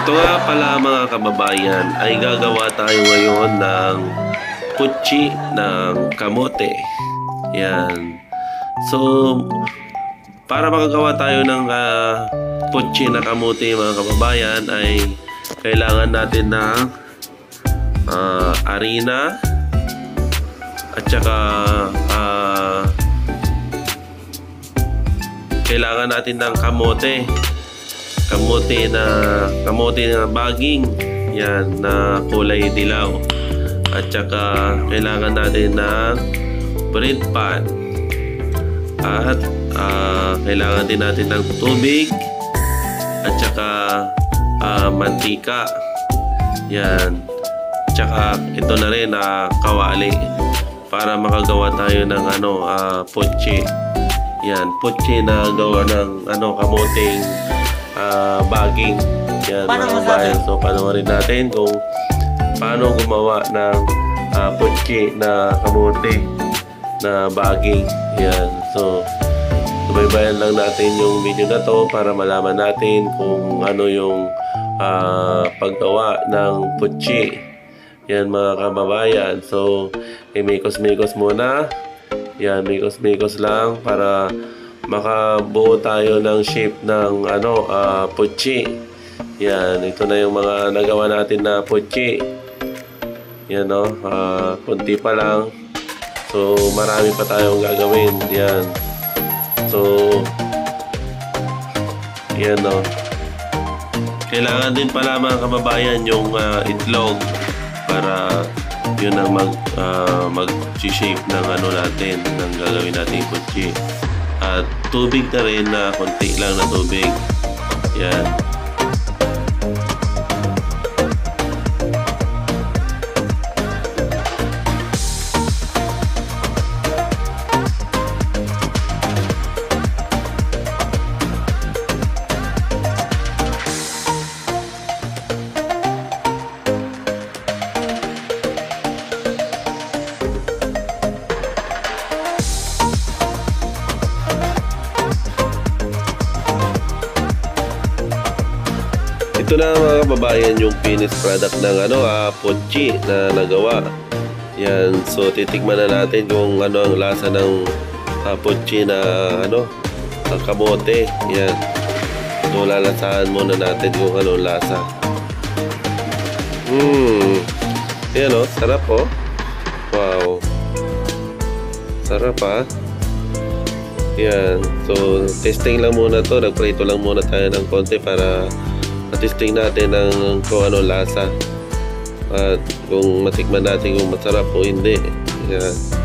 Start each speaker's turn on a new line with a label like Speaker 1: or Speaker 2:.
Speaker 1: Ito nga pala mga kababayan, ay gagawa tayo ngayon ng putchi ng kamote. Yan. So, para makagawa tayo ng putchi na kamote mga kababayan, ay kailangan natin ng harina at saka kailangan natin ng kamote na baging, yan, na kulay dilaw, at saka kailangan natin ng bread pan, at kailangan din natin ng tubig at saka mantika, yan, tsaka ito na rin kawali para makagawa tayo ng putchi. Yan, putchi na gawa ng kamuting baging. Yan mga kabayan. So panoorin natin kung paano gumawa ng putchi na kamote na baging. Yan. So subaybayan lang natin yung video na to para malaman natin kung ano yung paggawa ng putchi. Yan mga kababayan. So mikos-mikos muna. Yan, mikos-mikos lang para makabuo tayo ng shape ng putchi. Yan, ito na yung mga nagawa natin na putchi. Yan kunti pa lang. So marami pa tayong gagawin. Yan. So yan kailangan din pala mga kababayan yung itlog para yun ang mag-shape ng natin, ng gagawin natin putchi. At tubig na rin, na konti lang na tubig. Yan. Ito na mga kababayan yung finished product ng putchi na nagawa. Yan, so titikman na natin kung ano ang lasa ng putchi na kamote. Yan. So lalasahan muna natin kung ano ang lasa. Yan sarap Wow. Sarap Yan. So testing lang muna to. Nagprito lang muna tayo ng konti para testing natin kung ano lasa at kung matikman natin kung masarap o hindi. Yan.